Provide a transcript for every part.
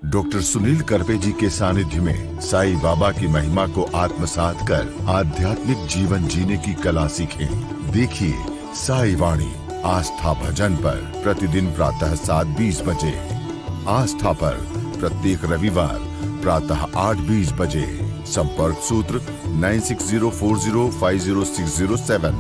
Doctor Sunil Karpe जी के सानिध्य में साईं बाबा की महिमा को आत्मसात कर आध्यात्मिक जीवन जीने की कला सीखें। देखिए साईं वाणी आस्था भजन पर प्रतिदिन प्रातः 7:20 बजे। आस्था पर प्रत्येक रविवार प्रातः 8:20 बजे। संपर्क सूत्र 9604050607।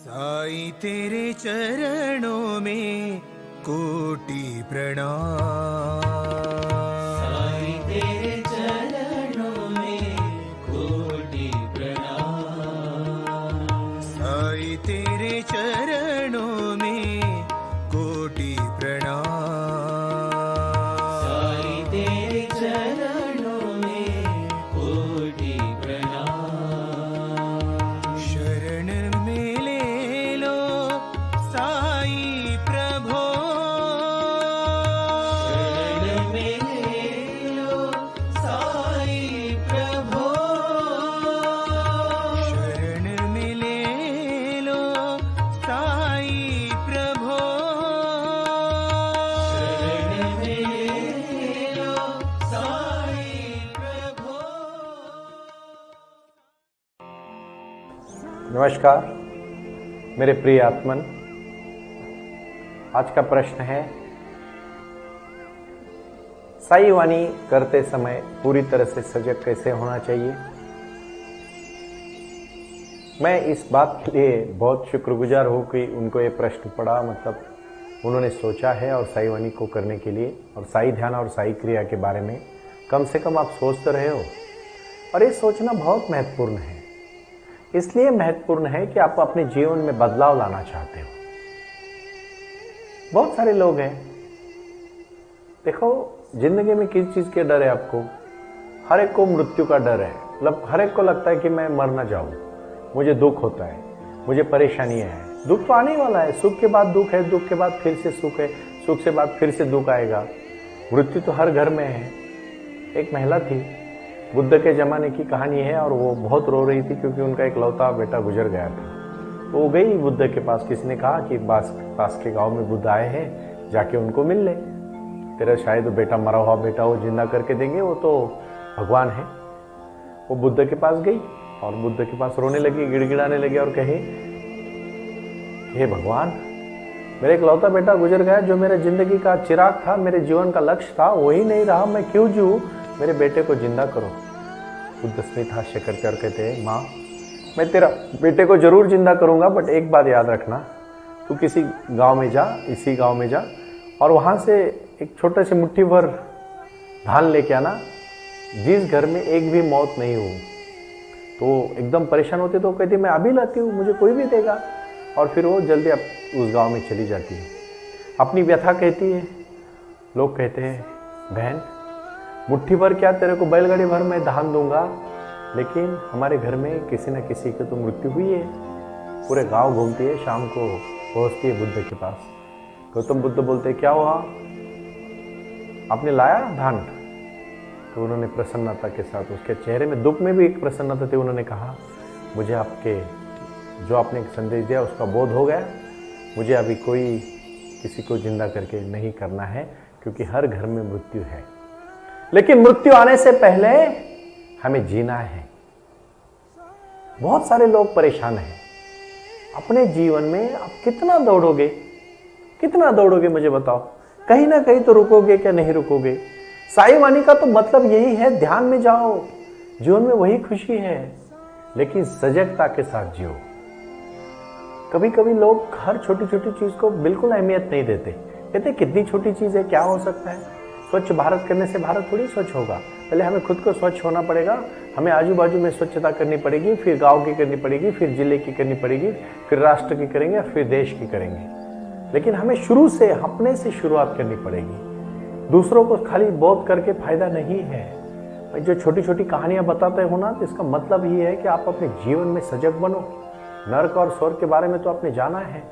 साईं तेरे चरणों में कोटि प्रणाम। साईं तेरे चरणों में कोटि प्रणाम। साईं तेरे चरणों में कोटि प्रणाम। साईं तेरे चरणों में कोटि प्रणाम। शरण में ले लो साईं प्रभो। शरण में ले लो साईं प्रभो। शरण में ले लो साईं प्रभो। शरण में ले लो साईं प्रभो। नमस्कार मेरे प्रिय आत्मन, आज का प्रश्न है साईं वाणी करते समय पूरी तरह से सजग कैसे होना चाहिए। मैं इस बात के लिए बहुत शुक्रगुजार हूँ कि उनको ये प्रश्न पड़ा, मतलब उन्होंने सोचा है और साईं वाणी को करने के लिए और साईं ध्यान और साईं क्रिया के बारे में कम से कम आप सोच तो रहे हो। और ये सोचना बहुत महत्वपूर्ण है, इसलिए महत्वपूर्ण है कि आप अपने जीवन में बदलाव लाना चाहते हो। बहुत सारे लोग हैं, देखो जिंदगी में किस चीज के डर है आपको? हर एक को मृत्यु का डर है। मतलब हर एक को लगता है कि मैं मर ना जाऊं, मुझे दुख होता है, मुझे परेशानी है। दुख तो आने वाला है, सुख के बाद दुख है, दुख के बाद फिर से सुख है, सुख से बाद फिर से दुख आएगा। मृत्यु तो हर घर में है। एक महिला थी, बुद्ध के जमाने की कहानी है, और वो बहुत रो रही थी क्योंकि उनका एक लौता बेटा गुजर गया था। तो वो गई बुद्ध के पास, किसी ने कहा कि पास के गांव में बुद्ध आए हैं, जाके उनको मिल ले, तेरा शायद बेटा मरा हुआ बेटा वो जिंदा करके देंगे, वो तो भगवान है। वो बुद्ध के पास गई और बुद्ध के पास रोने लगी, गिड़गिड़ाने लगी और कहे, हे भगवान, मेरा एक लौता बेटा गुजर गया, जो मेरे जिंदगी का चिराग था, मेरे जीवन का लक्ष्य था, वही नहीं रहा, मैं क्यों जीऊं, मेरे बेटे को जिंदा करो। बुद्ध स्मित हास्य करते और कहते हैं, माँ मैं तेरा बेटे को जरूर जिंदा करूंगा, बट एक बात याद रखना, तू किसी गांव में जा, इसी गांव में जा, और वहां से एक छोटे से मुट्ठी भर धान लेके आना, जिस घर में एक भी मौत नहीं हो। तो एकदम परेशान होते तो कहती, मैं अभी लाती हूँ, मुझे कोई भी देगा। और फिर वो जल्दी उस गांव में चली जाती है, अपनी व्यथा कहती है। लोग कहते हैं, बहन मुट्ठी भर क्या, तेरे को बैलगाड़ी भर मैं धान दूंगा, लेकिन हमारे घर में किसी न किसी की तो मृत्यु हुई है। पूरे गांव घूमती है, शाम को पहुंचती है बुद्ध के पास। गौतम बुद्ध बोलते, क्या हुआ, आपने लाया धान? तो उन्होंने प्रसन्नता के साथ, उसके चेहरे में दुख में भी एक प्रसन्नता थी, उन्होंने कहा, मुझे आपके जो आपने संदेश दिया उसका बोध हो गया, मुझे अभी कोई किसी को जिंदा करके नहीं करना है, क्योंकि हर घर में मृत्यु है, लेकिन मृत्यु आने से पहले हमें जीना है। बहुत सारे लोग परेशान हैं अपने जीवन में। आप कितना दौड़ोगे, कितना दौड़ोगे मुझे बताओ, कहीं ना कहीं तो रुकोगे क्या, नहीं रुकोगे। साईं वाणी का तो मतलब यही है, ध्यान में जाओ, जीवन में वही खुशी है, लेकिन सजगता के साथ जियो। कभी कभी लोग हर छोटी छोटी चीज को बिल्कुल अहमियत नहीं देते, कहते कितनी छोटी चीज है, क्या हो सकता है। स्वच्छ भारत करने से भारत थोड़ी स्वच्छ होगा, पहले हमें खुद को स्वच्छ होना पड़ेगा, हमें आजू बाजू में स्वच्छता करनी पड़ेगी, फिर गांव की करनी पड़ेगी, फिर जिले की करनी पड़ेगी, फिर राष्ट्र की करेंगे, फिर देश की करेंगे। लेकिन हमें शुरू से, अपने से शुरुआत करनी पड़ेगी। दूसरों को खाली बोध करके फायदा नहीं है। जो छोटी छोटी कहानियां बताते हो ना, तो इसका मतलब ये है कि आप अपने जीवन में सजग बनो। नरक और स्वर्ग के बारे में तो आपने जाना है,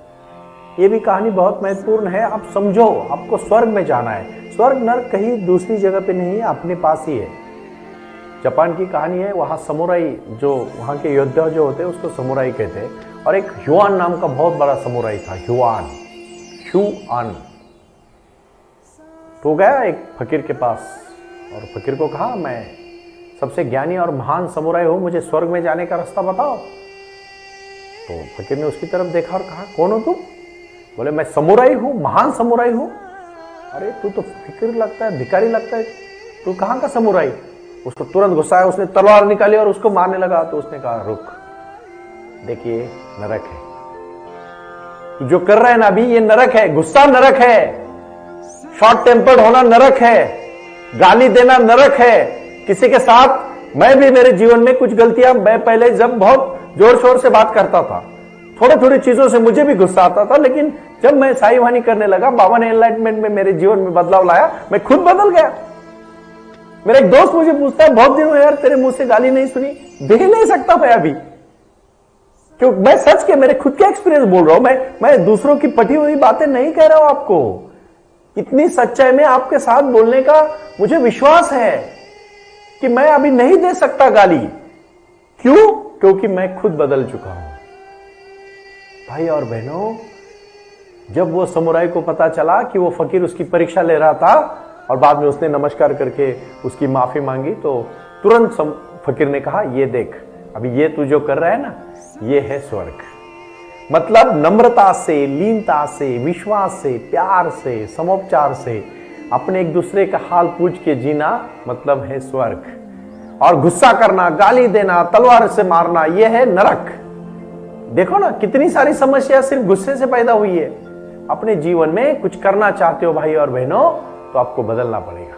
ये भी कहानी बहुत महत्वपूर्ण है। आप समझो, आपको स्वर्ग में जाना है। स्वर्ग नर्क कहीं दूसरी जगह पे नहीं है, अपने पास ही है। जापान की कहानी है, वहाँ समुराई, जो वहाँ के योद्धा जो होते हैं उसको समुराई कहते हैं। और एक ह्युआन नाम का बहुत बड़ा समुराई था, ह्युआन। तो गया एक फकीर के पास और फकीर को कहा, मैं सबसे ज्ञानी और महान समुराई हूँ, मुझे स्वर्ग में जाने का रास्ता बताओ। तो फकीर ने उसकी तरफ देखा और कहा, कौन हो तुम? बोले, मैं समुराई हूँ, महान समुराई हूँ। अरे तू तो फकीर लगता है, भिखारी लगता है, तू कहाँ का समुराई? उसको तुरंत गुस्सा आया, उसने तलवार निकाली और उसको मारने लगा। तो उसने कहा, रुक, देखिए नरक है, तू जो कर रहा है ना अभी, ये नरक है। गुस्सा नरक है, शॉर्ट टेम्पर्ड होना नरक है, गाली देना नरक है। किसी के साथ, मैं भी मेरे जीवन में कुछ गलतियां, मैं पहले जब बहुत जोर शोर से बात करता था, थोड़ी थोड़ी चीजों से मुझे भी गुस्सा आता था, लेकिन जब मैं साई वाणी करने लगा, बाबा ने एनलाइटमेंट में मेरे जीवन में बदलाव लाया, मैं खुद बदल गया। मेरा एक दोस्त मुझे पूछता है, बहुत दिन हुए यार तेरे मुंह से गाली नहीं सुनी। दे नहीं सकता मैं अभी, क्यों? मैं सच के, मेरे खुद के एक्सपीरियंस बोल रहा हूं। मैं दूसरों की पटी हुई बातें नहीं कह रहा हूं आपको। इतनी सच्चाई में आपके साथ बोलने का मुझे विश्वास है कि मैं अभी नहीं दे सकता गाली। क्यों? क्योंकि मैं खुद बदल चुका हूं। भाई और बहनों, जब वो समुराई को पता चला कि वो फकीर उसकी परीक्षा ले रहा था और बाद में उसने नमस्कार करके उसकी माफी मांगी, तो तुरंत फकीर ने कहा, ये देख, अभी ये तू जो कर रहा है ना, ये है स्वर्ग। मतलब नम्रता से, लीनता से, विश्वास से, प्यार से, समोपचार से अपने एक दूसरे का हाल पूछ के जीना मतलब है स्वर्ग। और गुस्सा करना, गाली देना, तलवार से मारना, यह है नरक। देखो ना, कितनी सारी समस्या सिर्फ गुस्से से पैदा हुई है। अपने जीवन में कुछ करना चाहते हो भाई और बहनों, तो आपको बदलना पड़ेगा,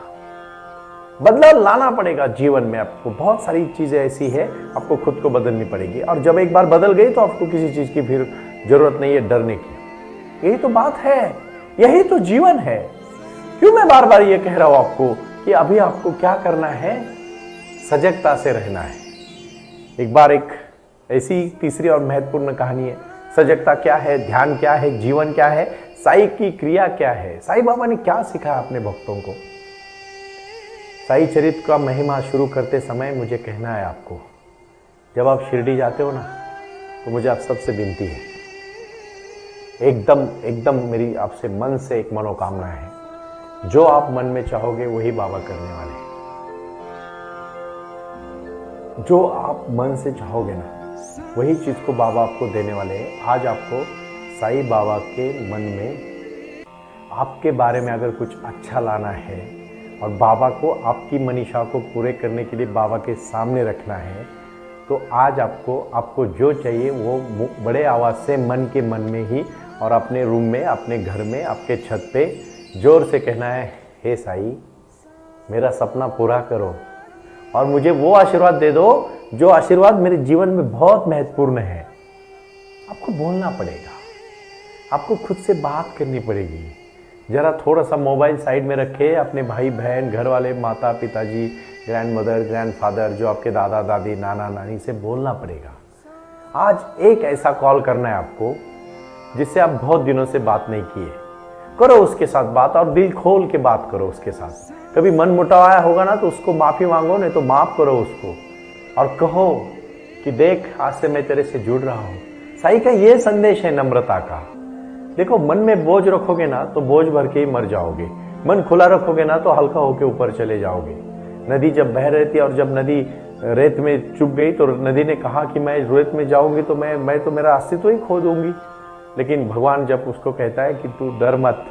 बदलाव लाना पड़ेगा जीवन में। आपको बहुत सारी चीजें ऐसी है, आपको खुद को बदलनी पड़ेगी। और जब एक बार बदल गई तो आपको किसी चीज की फिर जरूरत नहीं है डरने की। यही तो बात है, यही तो जीवन है। क्यों मैं बार बार ये कह रहा हूं आपको कि अभी आपको क्या करना है? सजगता से रहना है। एक बार एक ऐसी तीसरी और महत्वपूर्ण कहानी है। सजगता क्या है, ध्यान क्या है, जीवन क्या है, साई की क्रिया क्या है, साई बाबा ने क्या सिखाया अपने भक्तों को। साई चरित्र का महिमा शुरू करते समय मुझे कहना है आपको, जब आप शिरडी जाते हो ना, तो मुझे आप सबसे विनती है, एकदम मेरी आपसे मन से एक मनोकामना है, जो आप मन में चाहोगे वही बाबा करने वाले हैं। जो आप मन से चाहोगे ना, वही चीज को बाबा आपको देने वाले हैं। आज आपको साई बाबा के मन में आपके बारे में अगर कुछ अच्छा लाना है और बाबा को आपकी मनीषा को पूरे करने के लिए बाबा के सामने रखना है, तो आज आपको जो चाहिए वो बड़े आवाज से मन में ही और अपने रूम में, अपने घर में, आपके छत पे जोर से कहना है, हे साई, मेरा सपना पूरा करो और मुझे वो आशीर्वाद दे दो जो आशीर्वाद मेरे जीवन में बहुत महत्वपूर्ण है। आपको बोलना पड़ेगा, आपको खुद से बात करनी पड़ेगी। जरा थोड़ा सा मोबाइल साइड में रखे, अपने भाई बहन, घर वाले, माता पिताजी, ग्रैंड मदर, ग्रैंड फादर, जो आपके दादा दादी, नाना नानी से बोलना पड़ेगा। आज एक ऐसा कॉल करना है आपको जिससे आप बहुत दिनों से बात नहीं किए, करो उसके साथ बात और दिल खोल के बात करो उसके साथ। कभी मन मुटाव आया होगा ना, तो उसको माफी मांगो, नहीं तो माफ करो उसको और कहो कि देख, आज से मैं तेरे से जुड़ रहा हूं। साई का ये संदेश है नम्रता का। देखो, मन में बोझ रखोगे ना तो बोझ भर के ही मर जाओगे, मन खुला रखोगे ना तो हल्का होके ऊपर चले जाओगे। नदी जब बह रही थी और जब नदी रेत में चुभ गई तो नदी ने कहा कि मैं रेत में जाऊंगी तो मैं तो मेरा अस्तित्व ही खो दूंगी। लेकिन भगवान जब उसको कहता है कि तू डर मत,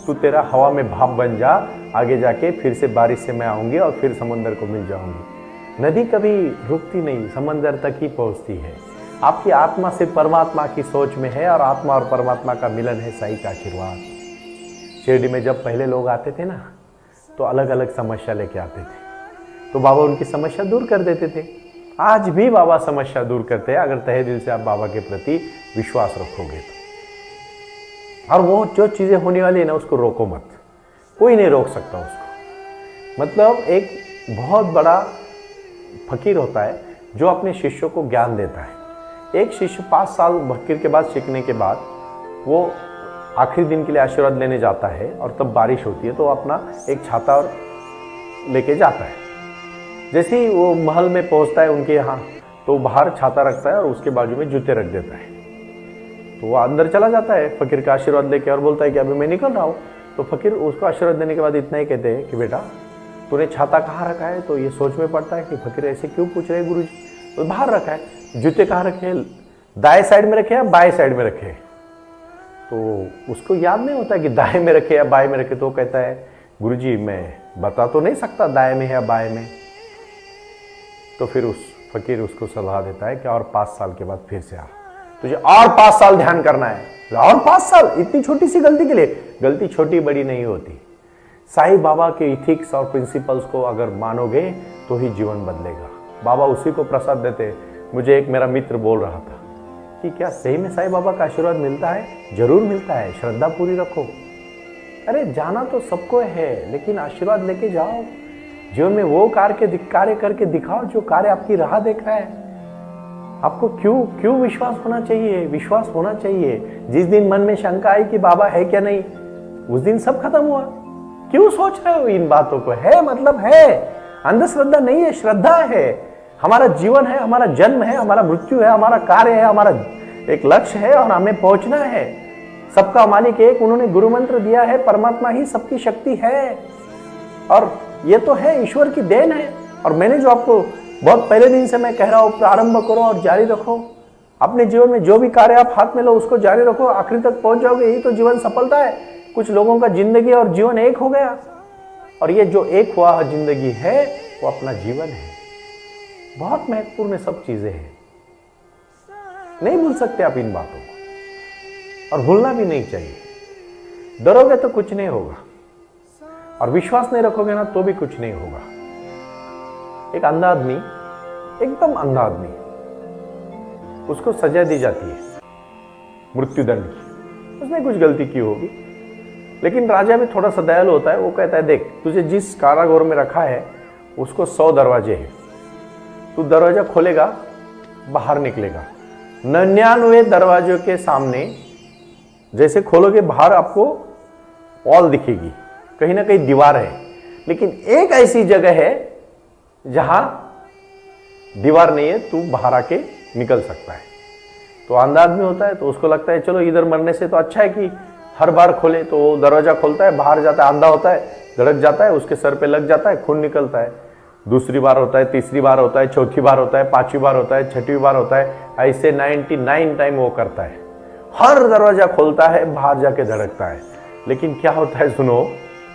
तू तेरा हवा में भाप बन जा, आगे जाके फिर से बारिश से मैं आऊंगी और फिर समंदर को मिल जाऊंगी। नदी कभी रुकती नहीं, समंदर तक ही पहुंचती है। आपकी आत्मा से परमात्मा की सोच में है और आत्मा और परमात्मा का मिलन है साई का आशीर्वाद। शिरडी में जब पहले लोग आते थे ना, तो अलग अलग समस्या लेके आते थे, तो बाबा उनकी समस्या दूर कर देते थे। आज भी बाबा समस्या दूर करते हैं, अगर तहे दिल से आप बाबा के प्रति विश्वास रखोगे तो। और वो जो चीजें होने वाली है ना, उसको रोको मत, कोई नहीं रोक सकता उसको। मतलब एक बहुत बड़ा फकीर होता है जो अपने शिष्यों को ज्ञान देता है। एक शिष्य 5 साल फकीर के बाद सीखने के बाद वो आखिरी दिन के लिए आशीर्वाद लेने जाता है और तब बारिश होती है तो अपना एक छाता और लेके जाता है। जैसे ही वो महल में पहुंचता है उनके यहाँ, तो बाहर छाता रखता है और उसके बाजू में जूते रख देता है। तो वो अंदर चला जाता है फकीर का आशीर्वाद लेके और बोलता है कि अभी मैं निकल रहा हूँ। तो फकीर उसको आशीर्वाद देने के बाद इतना ही कहते हैं कि बेटा तूने छाता कहाँ रखा है। तो ये सोच में पड़ता है कि फकीर ऐसे क्यों पूछ रहे हैं गुरुजी। तो बाहर रखा है। जूते कहाँ रखे हैं, दाएं साइड में रखे या बाएं साइड में रखे। तो उसको याद नहीं होता कि दाएं में रखे या बाएं में रखे। तो कहता है गुरुजी मैं बता तो नहीं सकता दाएं में या बाएं में। तो फिर उस फकीर उसको सलाह देता है कि और 5 साल के बाद फिर से आ, तुझे और 5 साल ध्यान करना है। और 5 साल, इतनी छोटी सी गलती के लिए। गलती छोटी बड़ी नहीं होती। साईं बाबा के इथिक्स और प्रिंसिपल्स को अगर मानोगे तो ही जीवन बदलेगा। बाबा उसी को प्रसाद देते। मुझे एक मेरा मित्र बोल रहा था कि क्या सही में साईं बाबा का आशीर्वाद मिलता है? जरूर मिलता है, श्रद्धा पूरी रखो। अरे जाना तो सबको है, लेकिन आशीर्वाद लेके जाओ। जीवन में वो कार्य करके दिखाओ जो कार्य आपकी राह देख रहा है। आपको क्यों विश्वास होना चाहिए? विश्वास होना चाहिए। जिस दिन मन में शंका आई कि बाबा है क्या नहीं, उस दिन सब खत्म हुआ। क्यों सोच रहे हो इन बातों को? है मतलब है, अंधश्रद्धा नहीं है, श्रद्धा है। हमारा जीवन है, हमारा जन्म है, हमारा मृत्यु है, हमारा कार्य है, हमारा एक लक्ष्य है और हमें पहुंचना है। सबका मालिक एक, उन्होंने गुरु मंत्र दिया है, परमात्मा ही सबकी शक्ति है। और ये तो है, ईश्वर की देन है। और मैंने जो आपको बहुत पहले दिन से मैं कह रहा हूं, प्रारंभ करो और जारी रखो। अपने जीवन में जो भी कार्य आप हाथ में लो उसको जारी रखो, आखिरी तक पहुंच जाओगे। यही तो जीवन सफलता है। कुछ लोगों का जिंदगी और जीवन एक हो गया, और ये जो एक हुआ जिंदगी है वो अपना जीवन है। बहुत महत्वपूर्ण सब चीजें हैं, नहीं भूल सकते आप इन बातों को, और भूलना भी नहीं चाहिए। डरोगे तो कुछ नहीं होगा, और विश्वास नहीं रखोगे ना तो भी कुछ नहीं होगा। एक अंधा आदमी, एकदम अंधा आदमी, उसको सजा दी जाती है मृत्युदंड की। उसने कुछ गलती की होगी, लेकिन राजा भी थोड़ा सा दयालु होता है। वो कहता है देख, तुझे जिस कारागार में रखा है उसको 100 दरवाजे हैं। तू दरवाजा खोलेगा, बाहर निकलेगा। 99 दरवाजों के सामने जैसे खोलोगे, बाहर आपको वॉल दिखेगी, कहीं ना कहीं दीवार है। लेकिन एक ऐसी जगह है जहां दीवार नहीं है, तू बाहर आके निकल सकता है। तो अंधा आदमी होता है तो उसको लगता है चलो इधर मरने से तो अच्छा है कि हर बार खोले। तो वो दरवाजा खोलता है, बाहर जाता है, अंधा होता है, धड़क जाता है, उसके सर पे लग जाता है, खून निकलता है। दूसरी बार होता है, तीसरी बार होता है, चौथी बार होता है, 5वीं बार होता है, 6वीं बार होता है। ऐसे 99 टाइम वो करता है। हर दरवाजा खोलता है, बाहर जाके धड़कता है। लेकिन क्या होता है सुनो,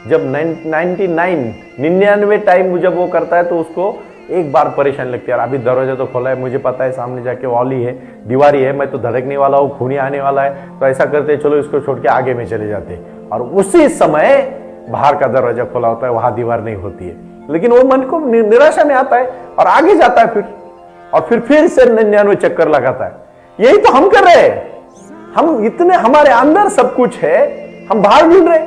जब 99 टाइम जब वो करता है तो उसको एक बार परेशानी लगती है, यार अभी दरवाजा तो खोला है, मुझे पता है सामने जाके वॉल ही है, दीवार ही है, मैं तो धड़कने वाला हूँ, खूनी आने वाला है। तो ऐसा करते चलो इसको छोड़ के आगे में चले जाते, और उसी समय बाहर का दरवाजा खोला होता है, वहां दीवार नहीं होती है। लेकिन वो मन को निराशा में आता है और आगे जाता है फिर से 99 चक्कर लगाता है। यही तो हम कर रहे हैं। हम इतने, हमारे अंदर सब कुछ है, हम बाहर ढूंढ रहे।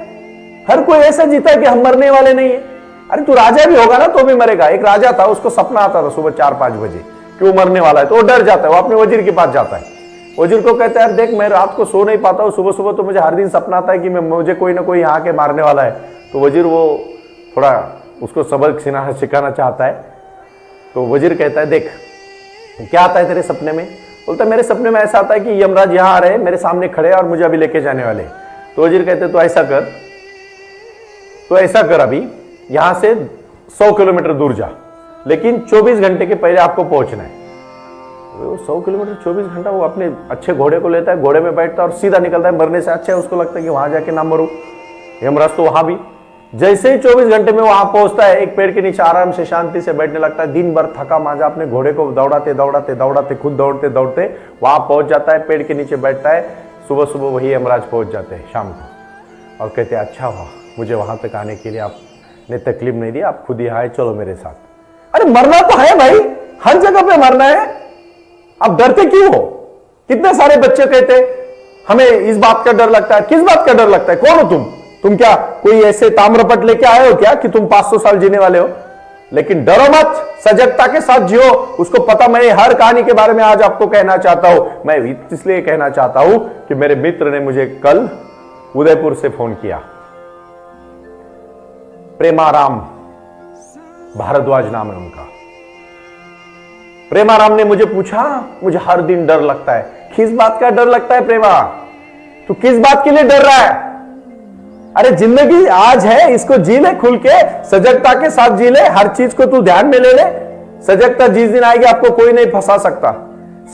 हर कोई ऐसा जीता है कि हम मरने वाले नहीं है। अरे तू राजा भी होगा ना तो भी मरेगा। एक राजा था, उसको सपना आता था सुबह 4-5 बजे कि वो मरने वाला है, तो वो डर जाता है, वो अपने वजीर के पास जाता है। वजीर को कहता है यार देख, मैं रात को सो नहीं पाता हूँ, सुबह सुबह तो मुझे हर दिन सपना आता है कि मुझे कोई ना कोई यहाँ के मारने वाला है। तो वजीर वो थोड़ा उसको सबक सिखाना चाहता है। तो वजीर कहता है देख क्या आता है तेरे सपने में? बोलता है मेरे सपने में ऐसा आता है कि यमराज यहाँ आ रहे, मेरे सामने खड़े और मुझे अभी लेके जाने वाले। तो वजीर कहते हैं तो ऐसा कर अभी यहां से 100 किलोमीटर दूर जा, लेकिन 24 घंटे के पहले आपको पहुंचना है। 100 किलोमीटर 24 घंटा वो अपने अच्छे घोड़े को लेता है, घोड़े में बैठता है और सीधा निकलता है। मरने से अच्छा है, उसको लगता है कि वहां जाके ना मरूं। यमराज तो वहां भी जैसे ही 24 घंटे में वहां पहुंचता है, एक पेड़ के नीचे आराम से शांति से बैठने लगता है। दिन भर थका मांजा अपने घोड़े को दौड़ाते खुद दौड़ते वहां पहुंच जाता है, पेड़ के नीचे बैठता है। सुबह सुबह वही यमराज पहुंच जाते हैं शाम को, और कहते हैं अच्छा हुआ मुझे वहां तक आने के लिए आपने तकलीफ नहीं दी, आप खुद ही आए, चलो मेरे साथ। अरे मरना तो है भाई, हर जगह पे मरना है, आप डरते क्यों हो? कितने सारे बच्चे कहते हमें इस बात का डर लगता है। किस बात का डर लगता है? कौन हो तुम क्या कोई ऐसे ताम्रपट लेके आए हो क्या कि तुम 500 साल जीने वाले हो? लेकिन डरो मत, सजगता के साथ जियो। उसको पता, मैं हर कहानी के बारे में आज आपको कहना चाहता हूं। मैं इसलिए कहना चाहता हूं कि मेरे मित्र ने मुझे कल उदयपुर से फोन किया। प्रेमाराम भारद्वाज नाम है उनका। प्रेमाराम ने मुझे पूछा, मुझे हर दिन डर लगता है। किस बात का डर लगता है प्रेमा? तू किस बात के लिए डर रहा है? अरे जिंदगी आज है, इसको जी ले खुल के, सजगता के साथ जी ले, हर चीज को तू ध्यान में ले ले। सजगता जिस दिन आएगी आपको कोई नहीं फंसा सकता।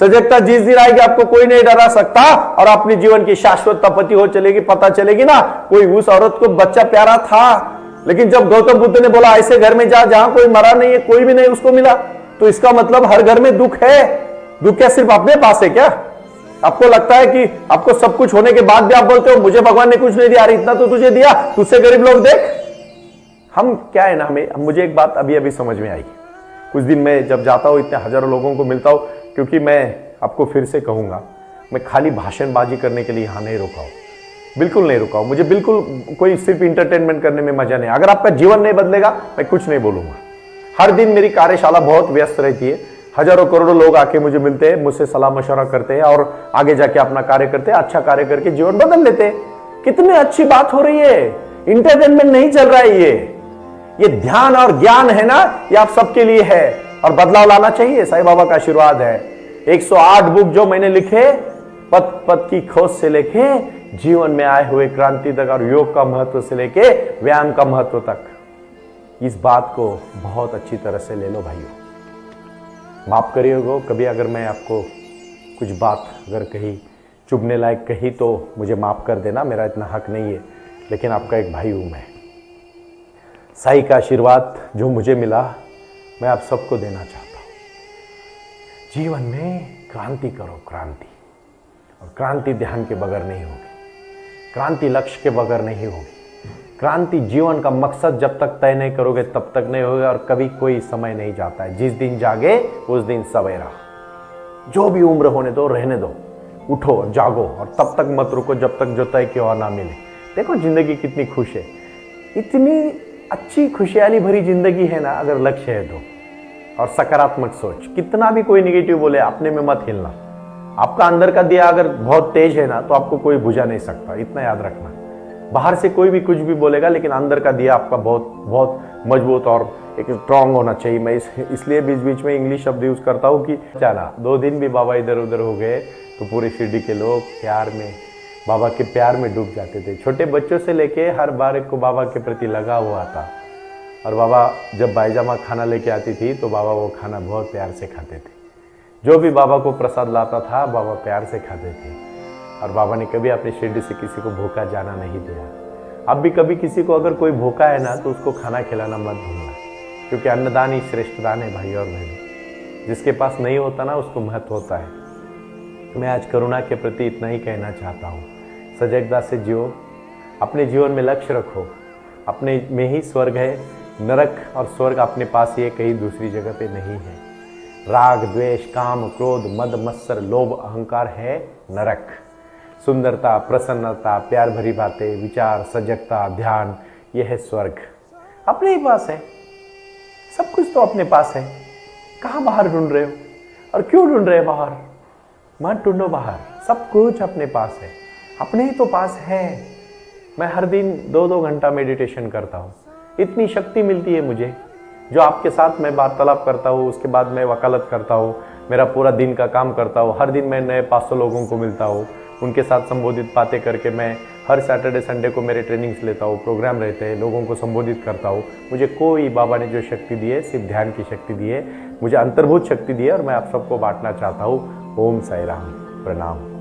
सजगता जिस दिन आएगी आपको कोई नहीं डरा सकता, और अपने जीवन की शाश्वत तपति हो चलेगी। पता चलेगी ना, कोई उस औरत को बच्चा प्यारा था, लेकिन जब गौतम बुद्ध ने बोला ऐसे घर में जा जहां कोई मरा नहीं है, कोई भी नहीं उसको मिला, तो इसका मतलब हर घर में दुख है। दुख क्या सिर्फ अपने पास है क्या? आपको लगता है कि आपको सब कुछ होने के बाद भी आप बोलते हो मुझे भगवान ने कुछ नहीं दिया, अरे इतना तो तुझे दिया, तुझसे गरीब लोग देख। हम क्या है ना, मुझे एक बात अभी अभी समझ में आई। कुछ दिन में जब जाता हूं, इतने हजारों लोगों को मिलता हूं, क्योंकि मैं आपको फिर से कहूंगा, मैं खाली भाषणबाजी करने के लिए यहां नहीं रुका हूं, बिल्कुल नहीं रुका हूं। मुझे बिल्कुल कोई सिर्फ इंटरटेनमेंट करने में मजा नहीं। अगर आपका जीवन नहीं बदलेगा मैं कुछ नहीं बोलूंगा। हर दिन मेरी कार्यशाला बहुत व्यस्त रहती है, हजारों करोड़ों लोग आके मुझे मिलते हैं, मुझसे सलाह मशवरा करते हैं और आगे जाके अपना कार्य करते हैं, अच्छा कार्य करके जीवन बदल लेते हैं। कितनी अच्छी बात हो रही है। इंटरटेनमेंट नहीं चल रहा है, ये ध्यान और ज्ञान है ना, ये आप सबके लिए है और बदलाव लाना चाहिए। साईं बाबा का आशीर्वाद है। 108 बुक जो मैंने लिखे, पद पद की खोज से लेके जीवन में आए हुए क्रांति तक, और योग का महत्व से लेके व्यायाम का महत्व तक, इस बात को बहुत अच्छी तरह से ले लो भाइयों। माफ करिएगा कभी अगर मैं आपको कुछ बात अगर कही चुभने लायक कही तो मुझे माफ कर देना, मेरा इतना हक नहीं है, लेकिन आपका एक भाई हूं मैं। साईं का आशीर्वाद जो मुझे मिला मैं आप सबको देना चाहता हूं। जीवन में क्रांति करो, क्रांति। और क्रांति ध्यान के बगैर नहीं होगी, क्रांति लक्ष्य के बगैर नहीं होगी। क्रांति जीवन का मकसद जब तक तय नहीं करोगे तब तक नहीं होगा, और कभी कोई समय नहीं जाता है। जिस दिन जागे उस दिन सवेरा। जो भी उम्र होने दो, रहने दो, उठो और जागो, और तब तक मत रुको जब तक जो तय किया ना मिले। देखो जिंदगी कितनी खुश है, इतनी अच्छी खुशहाली भरी जिंदगी है ना, अगर लक्ष्य है तो। और सकारात्मक सोच, कितना भी कोई निगेटिव बोले अपने में मत हिलना। आपका अंदर का दिया अगर बहुत तेज है ना तो आपको कोई बुझा नहीं सकता, इतना याद रखना। बाहर से कोई भी कुछ भी बोलेगा, लेकिन अंदर का दिया आपका बहुत बहुत मजबूत और एक स्ट्रांग होना चाहिए। मैं इसलिए बीच बीच में इंग्लिश शब्द यूज करता हूँ कि जाना 2 दिन भी बाबा इधर उधर हो गए तो पूरे शिरडी के लोग प्यार में, बाबा के प्यार में डूब जाते थे। छोटे बच्चों से लेके हर बार को बाबा के प्रति लगा हुआ था। और बाबा जब बाईजामा खाना लेके आती थी तो बाबा वो खाना बहुत प्यार से खाते थे। जो भी बाबा को प्रसाद लाता था बाबा प्यार से खाते थे। और बाबा ने कभी अपनी शिरडी से किसी को भूखा जाना नहीं दिया। अब भी कभी किसी को अगर कोई भूखा है ना तो उसको खाना खिलाना मत भूलना, क्योंकि अन्नदान ही श्रेष्ठ दान है भाई और बहन। जिसके पास नहीं होता ना उसको महत्व होता है। मैं आज करुणा के प्रति इतना ही कहना चाहता हूँ। सजगता से जियो, अपने जीवन में लक्ष्य रखो। अपने में ही स्वर्ग है, नरक और स्वर्ग अपने पास ही है, कहीं दूसरी जगह पे नहीं है। राग द्वेष काम क्रोध मद मत्सर लोभ अहंकार है नरक। सुंदरता प्रसन्नता प्यार भरी बातें विचार सजगता ध्यान, यह है स्वर्ग। अपने ही पास है, सब कुछ तो अपने पास है। कहाँ बाहर ढूंढ रहे हो और क्यों ढूंढ रहे हो बाहर? मत ढूंढो बाहर, सब कुछ अपने पास है, अपने ही तो पास है। मैं हर दिन 2-2 घंटा मेडिटेशन करता हूँ, इतनी शक्ति मिलती है मुझे। जो आपके साथ मैं वार्तालाप करता हूँ, उसके बाद मैं वकालत करता हूँ, मेरा पूरा दिन का काम करता हूँ। हर दिन मैं नए 500 लोगों को मिलता हूँ, उनके साथ संबोधित बातें करके मैं हर सैटरडे संडे को मेरे ट्रेनिंग्स लेता हूँ, प्रोग्राम रहते हैं, लोगों को संबोधित करता हूँ। मुझे कोई बाबा ने जो शक्ति दी है सिर्फ ध्यान की शक्ति दी है, मुझे अंतर्भूत शक्ति दी है और मैं आप सबको बांटना चाहता हूँ। ओम साई राम, प्रणाम।